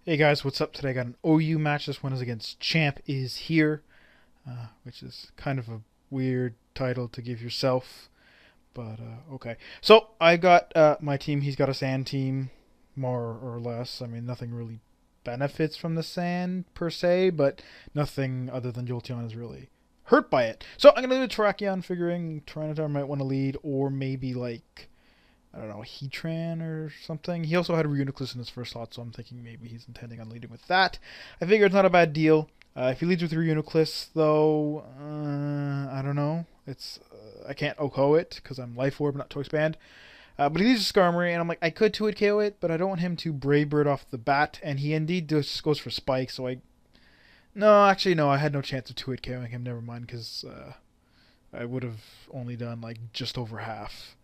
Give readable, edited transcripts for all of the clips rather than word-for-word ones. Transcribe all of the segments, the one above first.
Hey guys, what's up? Today I got an OU match. This one is against Champishere, which is kind of a weird title to give yourself, but okay. So I got my team. He's got a sand team, more or less. I mean, nothing really benefits from the sand per se, but nothing other than Jolteon is really hurt by it. So I'm gonna do Terrakion, figuring Tyranitar might want to lead, or maybe like I don't know, Heatran or something. He also had Reuniclus in his first slot, so I'm thinking maybe he's intending on leading with that. I figure it's not a bad deal. If he leads with Reuniclus, though, I don't know. It's I can't OHKO it because I'm Life Orb, not to expand. But he leads with Skarmory, and I'm like, I could 2-hit KO it, but I don't want him to Brave Bird off the bat, and he indeed just goes for Spike, so I... No, actually, no, I had no chance of 2-hit KOing him, never mind, because I would have only done, like, just over half.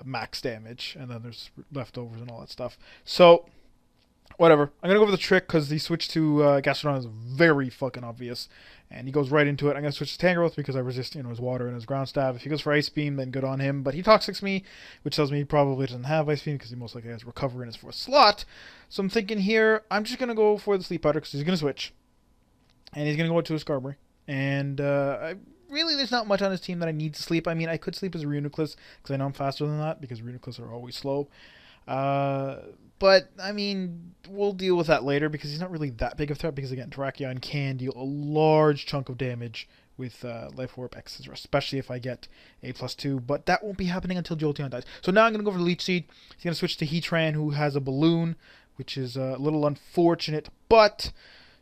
Max damage, and then there's leftovers and all that stuff. So, whatever. I'm gonna go for the trick because the switch to Gastrodon is very fucking obvious, and he goes right into it. I'm gonna switch to Tangrowth because I resist, his water and his ground stab. If he goes for Ice Beam, then good on him. But he Toxics me, which tells me he probably doesn't have Ice Beam because he most likely has Recover in his fourth slot. So I'm thinking here, I'm just gonna go for the Sleep Powder because he's gonna switch, and he's gonna go into his Skarmory, and really, there's not much on his team that I need to sleep. I mean, I could sleep as a Reuniclus, because I know I'm faster than that, because Reuniclus are always slow. But, I mean, we'll deal with that later, because he's not really that big of a threat, because, again, Terrakion can deal a large chunk of damage with Life Orb X, especially if I get a +2, but that won't be happening until Jolteon dies. So now I'm going to go for the Leech Seed. He's going to switch to Heatran, who has a Balloon, which is a little unfortunate, but...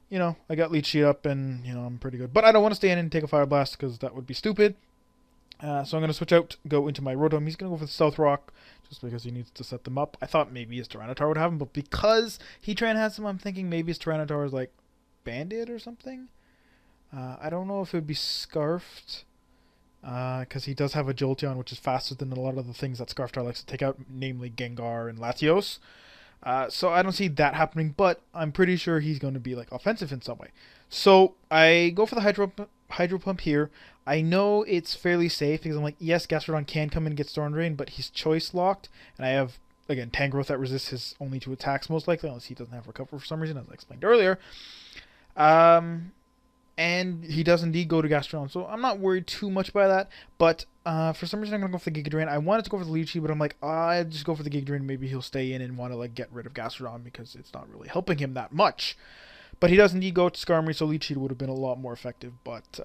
I got Leech Seed up and, I'm pretty good. But I don't want to stay in and take a Fire Blast because that would be stupid. So I'm going to switch out, go into my Rotom. He's going to go for the Stealth Rock just because he needs to set them up. I thought maybe his Tyranitar would have him, but because Heatran has him, I'm thinking maybe his Tyranitar is like Bandit or something. I don't know if it would be Scarfed because he does have a Jolteon, which is faster than a lot of the things that Scarftar likes to take out, namely Gengar and Latios. So I don't see that happening, but I'm pretty sure he's going to be like offensive in some way. So I go for the Hydro Pump here. I know it's fairly safe because I'm like, yes, Gastrodon can come in and get Storm Drain, but he's choice locked, and I have again Tangrowth that resists his only 2 attacks most likely, unless he doesn't have Recover for some reason, as I explained earlier. And he does indeed go to Gastrodon, so I'm not worried too much by that. But for some reason, I'm going to go for the Giga Drain. I wanted to go for the Leech Seed, but I'm like, I'd just go for the Giga Drain. Maybe he'll stay in and want to like get rid of Gastrodon because it's not really helping him that much. But he does indeed go to Skarmory, so Leech Seed would have been a lot more effective. But,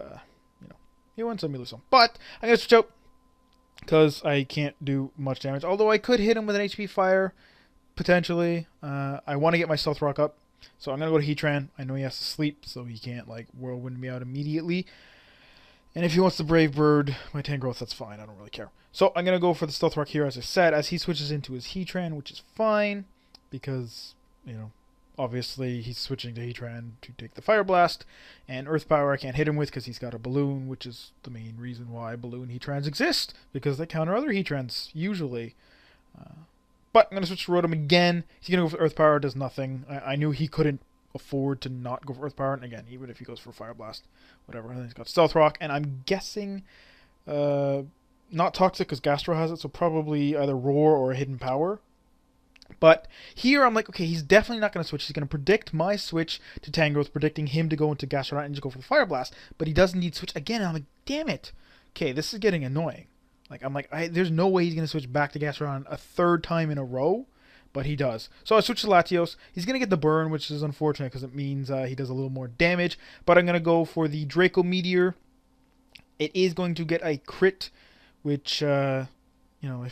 he wins some, he loses some. But I'm going to switch out because I can't do much damage. Although I could hit him with an HP Fire, potentially. I want to get my Stealth Rock up. So I'm going to go to Heatran. I know he has to sleep, so he can't, like, Whirlwind me out immediately. And if he wants the Brave Bird, my Tangrowth, that's fine. I don't really care. So I'm going to go for the Stealth Rock here, as I said, as he switches into his Heatran, which is fine. Because, obviously he's switching to Heatran to take the Fire Blast. And Earth Power I can't hit him with because he's got a Balloon, which is the main reason why Balloon Heatrans exist. Because they counter other Heatrans, usually. But I'm going to switch to Rotom again. He's going to go for Earth Power, does nothing. I knew he couldn't afford to not go for Earth Power. And again, even if he goes for Fire Blast, whatever. And then he's got Stealth Rock. And I'm guessing not Toxic because Gastro has it. So probably either Roar or Hidden Power. But here I'm like, okay, he's definitely not going to switch. He's going to predict my switch to Tangrowth, predicting him to go into Gastrodon and just go for the Fire Blast. But he does indeed switch again. And I'm like, damn it. Okay, this is getting annoying. There's no way he's going to switch back to Gastrodon a third time in a row, but he does. So I switch to Latios. He's going to get the burn, which is unfortunate because it means he does a little more damage, but I'm going to go for the Draco Meteor. It is going to get a crit, which, if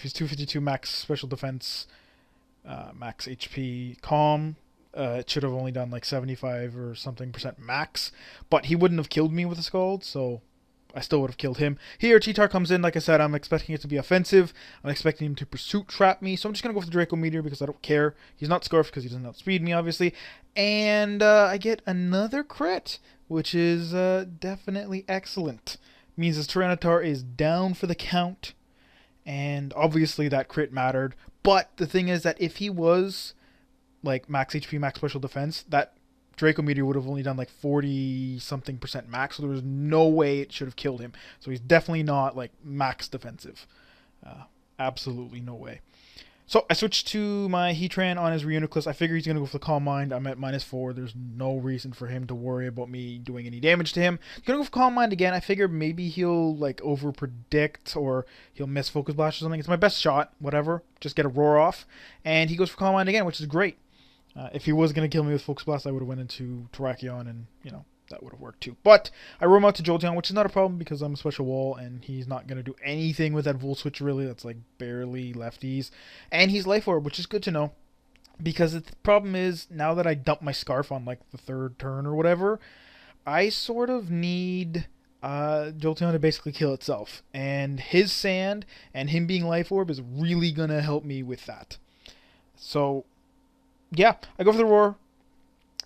he's 252 max special defense, max HP, calm, it should have only done like 75 or something % max, but he wouldn't have killed me with a Scald, so... I still would have killed him. Here, Cheetar comes in. Like I said, I'm expecting it to be offensive. I'm expecting him to Pursuit Trap me. So I'm just going to go for the Draco Meteor because I don't care. He's not Scarfed because he doesn't outspeed me, obviously. And I get another crit, which is definitely excellent. Means his Tyranitar is down for the count. And obviously that crit mattered. But the thing is that if he was like max HP, max special defense, that Draco Meteor would have only done like 40-something % max, so there was no way it should have killed him. So he's definitely not like max defensive. Absolutely no way. So I switched to my Heatran on his Reuniclus. I figure he's going to go for the Calm Mind. I'm at -4. There's no reason for him to worry about me doing any damage to him. He's going to go for Calm Mind again. I figure maybe he'll like over predict or he'll miss Focus Blast or something. It's my best shot. Whatever. Just get a Roar off. And he goes for Calm Mind again, which is great. If he was going to kill me with Focus Blast, I would have went into Terrakion and, that would have worked too. But I roam out to Jolteon, which is not a problem because I'm a special wall and he's not going to do anything with that Volt Switch really. That's like barely lefties. And he's Life Orb, which is good to know because the problem is now that I dump my Scarf on like the 3rd turn or whatever, I sort of need Jolteon to basically kill itself. And his Sand and him being Life Orb is really going to help me with that. So, yeah, I go for the Roar.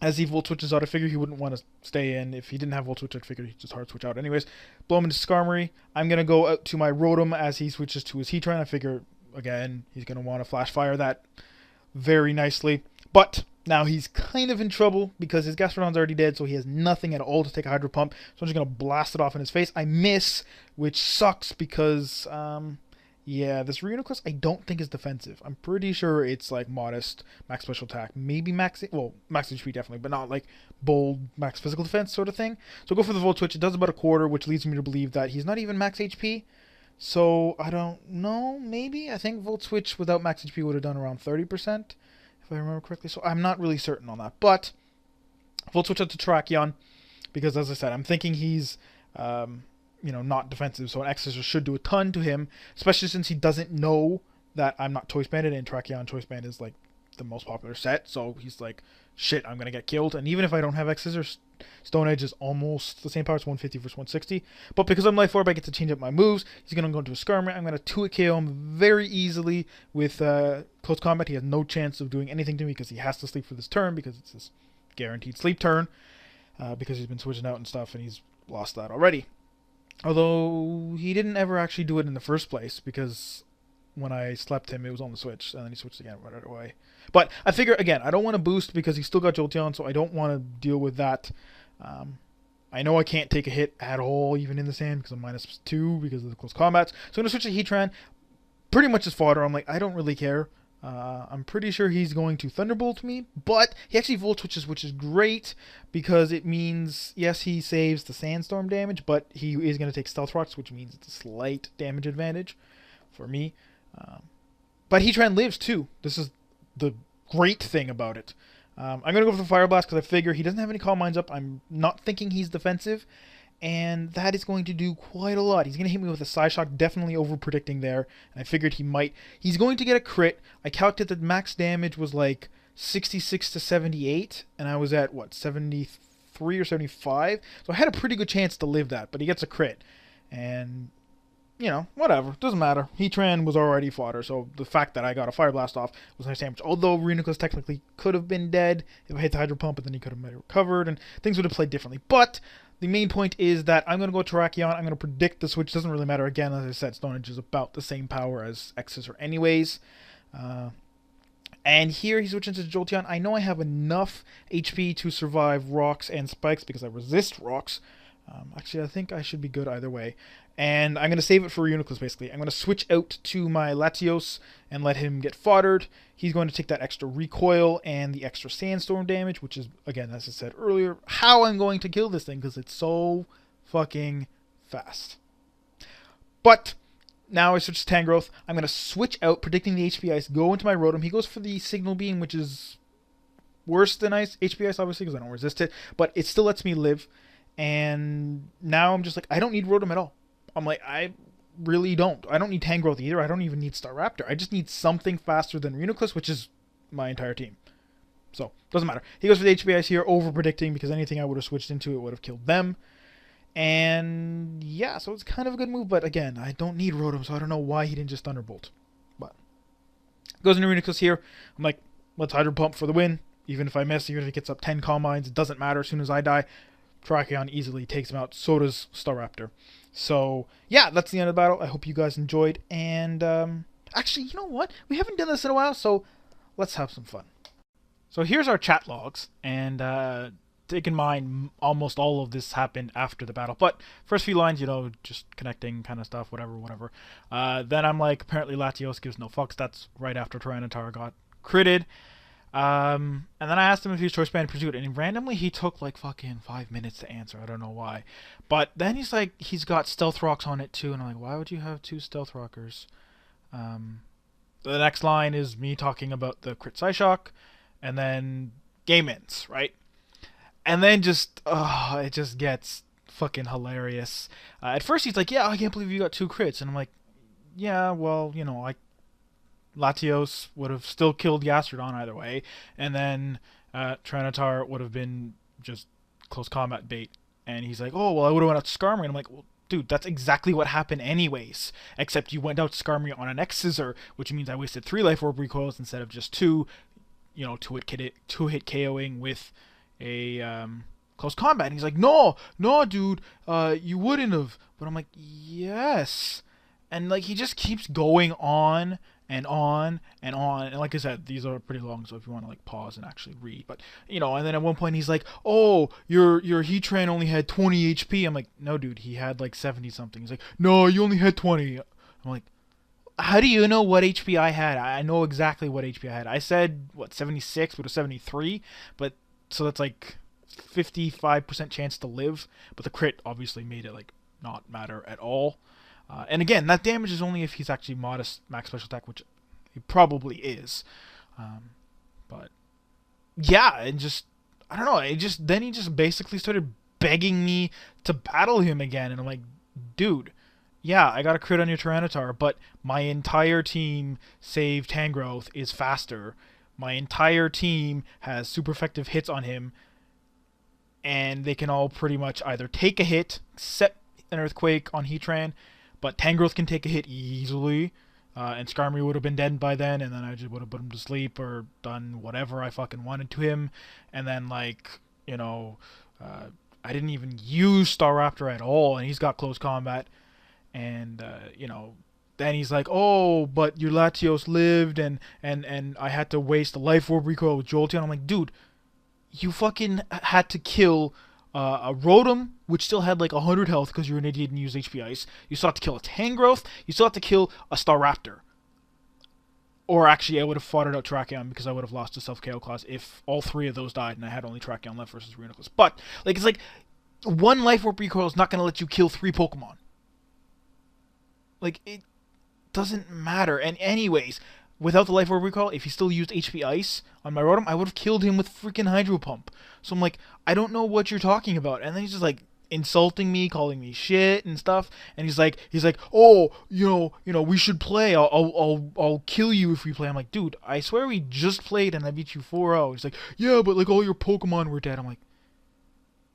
As he Volt Switches out, I figure he wouldn't want to stay in. If he didn't have Volt Switch, I'd figure he'd just Hard Switch out anyways. Blow him into Skarmory. I'm going to go out to my Rotom as he switches to his Heatran. I figure, again, he's going to want to Flash Fire that very nicely. But now he's kind of in trouble because his Gastrodon's already dead, so he has nothing at all to take a Hydro Pump. So I'm just going to blast it off in his face. I miss, which sucks because... yeah, this Reuniclus I don't think is defensive. I'm pretty sure it's like modest max special attack, maybe max HP definitely, but not like bold max physical defense sort of thing. So go for the Volt Switch. It does about a quarter, which leads me to believe that he's not even max HP. So I don't know, maybe I think Volt Switch without max HP would have done around 30%, if I remember correctly. So I'm not really certain on that, but Volt Switch out to Terrakion because as I said, I'm thinking he's not defensive, so an X-Scissor should do a ton to him, especially since he doesn't know that I'm not Choice Banded, and Terrakion Choice Band is like the most popular set, so he's like, shit, I'm gonna get killed. And even if I don't have X-Scissor, Stone Edge is almost the same power, it's 150 versus 160, but because I'm Life Orb, I get to change up my moves. He's gonna go into a Skarmory. I'm gonna 2-hit KO him very easily with Close Combat. He has no chance of doing anything to me because he has to sleep for this turn because it's his guaranteed sleep turn, because he's been switching out and stuff, and he's lost that already. Although, he didn't ever actually do it in the first place, because when I slept him, it was on the Switch, and then he switched again right away. But I figure, again, I don't want to boost because he's still got Jolteon, so I don't want to deal with that. I know I can't take a hit at all, even in the sand, because I'm -2 because of the close combats. So I'm going to switch to Heatran, pretty much as fodder. I'm like, I don't really care. I'm pretty sure he's going to Thunderbolt me, but he actually Volt Switches, which is great because it means, yes, he saves the Sandstorm damage, but he is going to take Stealth Rocks, which means it's a slight damage advantage for me. But Heatran lives too. This is the great thing about it. I'm going to go for the Fire Blast because I figure he doesn't have any Calm Minds up. I'm not thinking he's defensive. And that is going to do quite a lot. He's going to hit me with a Psy Shock, definitely over-predicting there. And I figured he might. He's going to get a crit. I calculated that max damage was like 66 to 78. And I was at, what, 73 or 75? So I had a pretty good chance to live that. But he gets a crit. And, whatever. Doesn't matter. Heatran was already fodder. So the fact that I got a Fire Blast off was nice damage. Although Reuniclus technically could have been dead if I hit the Hydro Pump. But then he could have recovered. And things would have played differently. But... the main point is that I'm going to go Terrakion. I'm going to predict the switch. Doesn't really matter. Again, as I said, Stone Edge is about the same power as X-Scissor anyways. And here he's switching to Jolteon. I know I have enough HP to survive rocks and spikes because I resist rocks. Actually, I think I should be good either way. And I'm going to save it for Reuniclus, basically. I'm going to switch out to my Latios and let him get foddered. He's going to take that extra recoil and the extra sandstorm damage, which is, again, as I said earlier, how I'm going to kill this thing, because it's so fucking fast. But now I switch to Tangrowth. I'm going to switch out, predicting the HP Ice, go into my Rotom. He goes for the Signal Beam, which is worse than HP Ice, obviously, because I don't resist it, but it still lets me live. And now I'm just like, I don't need Rotom at all. I'm like, I really don't. I don't need Tangrowth either. I don't even need Staraptor. I just need something faster than Reuniclus, which is my entire team. So, doesn't matter. He goes for the HP Ice here, over-predicting, because anything I would have switched into, it would have killed them. And, yeah, so it's kind of a good move, but again, I don't need Rotom, so I don't know why he didn't just Thunderbolt. But, goes into Reuniclus here. I'm like, let's Hydro Pump for the win. Even if I miss, even if he gets up 10 Calm Minds, it doesn't matter. As soon as I die, Terrakion easily takes him out. So does Staraptor. So, yeah, that's the end of the battle. I hope you guys enjoyed. And, actually, you know what? We haven't done this in a while, so let's have some fun. So here's our chat logs. And, take in mind almost all of this happened after the battle. But first few lines, just connecting kind of stuff, whatever. Then I'm like, apparently Latios gives no fucks. That's right after Tyranitar got critted. And then I asked him if he was Choice Band Pursuit, and randomly he took like fucking 5 minutes to answer. I don't know why. But then he's like, he's got Stealth Rocks on it too, and I'm like, why would you have 2 Stealth Rockers? The next line is me talking about the crit Psyshock, and then game ends, right? And then it just gets fucking hilarious. At first he's like, yeah, I can't believe you got 2 crits, and I'm like, yeah, well, Latios would have still killed Gastrodon either way, and then Tyranitar would have been just close combat bait. And he's like, oh, well, I would have went out to Skarmory. And I'm like, well, dude, that's exactly what happened anyways, except you went out to Skarmory on an X-Scissor, which means I wasted 3 Life Orb recoils instead of just 2, 2-hit KOing with a close combat. And he's like, no, dude, you wouldn't have. But I'm like, yes. And like, he just keeps going on and on and on. And like I said, these are pretty long, so if you want to like pause and actually read. But and then at one point he's like, oh, your Heatran only had 20 HP. I'm like, no, dude, he had like 70 something. He's like, no, you only had 20. I'm like, how do you know what HP I had? I know exactly what HP I had. I said 76, but it was 73. But so that's like 55% chance to live. But the crit obviously made it like not matter at all. And again, that damage is only if he's actually modest max special attack, which he probably is. But yeah, and just I don't know. Then he just basically started begging me to battle him again, and I'm like, dude, yeah, I got a crit on your Tyranitar, but my entire team save Tangrowth is faster. My entire team has super effective hits on him, and they can all pretty much either take a hit, set an Earthquake on Heatran. But Tangrowth can take a hit easily, and Skarmory would have been dead by then, and then I just would have put him to sleep or done whatever I fucking wanted to him. And then, like, I didn't even use Staraptor at all, and he's got close combat. And, then he's like, oh, but your Latios lived, and I had to waste a Life Orb recoil with Jolteon. I'm like, dude, you fucking had to kill a Rotom, which still had like 100 health because you're an idiot and use HP Ice. You still have to kill a Tangrowth. You still have to kill a Staraptor. Or actually, I would have fought it out Terrakion because I would have lost to Self-KO Clause if all 3 of those died and I had only Terrakion left versus Reuniclus. But, like, it's like, 1 Life Orb recoil is not going to let you kill 3 Pokemon. Like, it doesn't matter. And anyways, without the Life Orb recoil, if he still used HP Ice on my Rotom, I would have killed him with freaking Hydro Pump. So I'm like, I don't know what you're talking about. And then he's just like insulting me, calling me shit and stuff. And he's like, oh, we should play. I'll kill you if we play. I'm like, dude, I swear we just played and I beat you 4-0. He's like, yeah, but like all your Pokemon were dead. I'm like,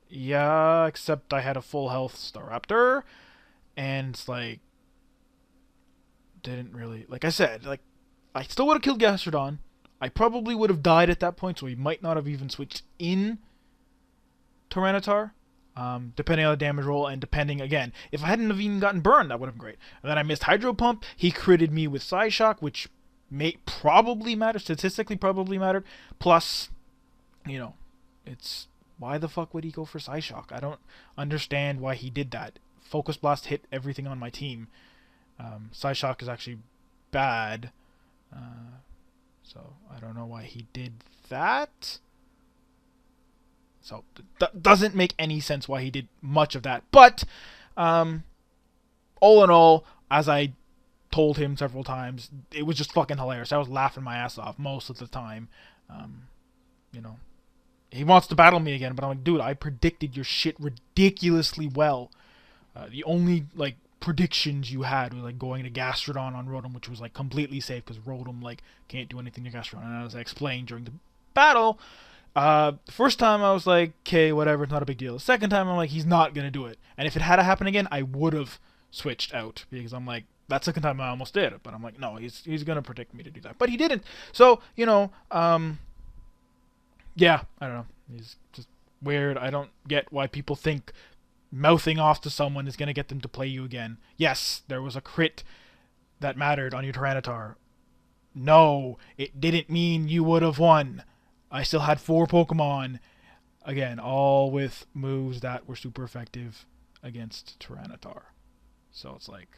yeah, except I had a full health Staraptor. And it's like, didn't really, like I said, like, I still would have killed Gastrodon. I probably would have died at that point, so he might not have even switched in Tyranitar, depending on the damage roll, and depending, again, if I hadn't have even gotten burned, that would have been great. And then I missed Hydro Pump. He critted me with Psyshock, which may probably matter, statistically probably mattered. Plus, it's, why the fuck would he go for Psyshock? I don't understand why he did that. Focus Blast hit everything on my team. Psyshock is actually bad. So I don't know why he did that. So doesn't make any sense why he did much of that. But all in all, as I told him several times, it was just fucking hilarious. I was laughing my ass off most of the time. He wants to battle me again, but I'm like, dude, I predicted your shit ridiculously well. The only like predictions you had were like going to Gastrodon on Rotom, which was like completely safe because Rotom like can't do anything to Gastrodon. And as I explained during the battle, first time I was like, okay, whatever, it's not a big deal. The second time I'm like, he's not gonna do it. And if it had to happen again, I would have switched out because I'm like, that second time I almost did it, but I'm like, no, he's gonna predict me to do that, but he didn't. So yeah, I don't know. He's just weird. I don't get why people think mouthing off to someone is going to get them to play you again. Yes, there was a crit that mattered on your Tyranitar. No, it didn't mean you would have won. I still had 4 Pokemon. Again, all with moves that were super effective against Tyranitar. So it's like,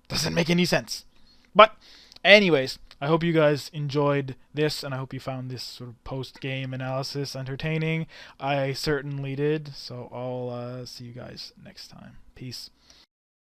doesn't make any sense. But anyways, I hope you guys enjoyed this, and I hope you found this sort of post-game analysis entertaining. I certainly did. So I'll see you guys next time. Peace.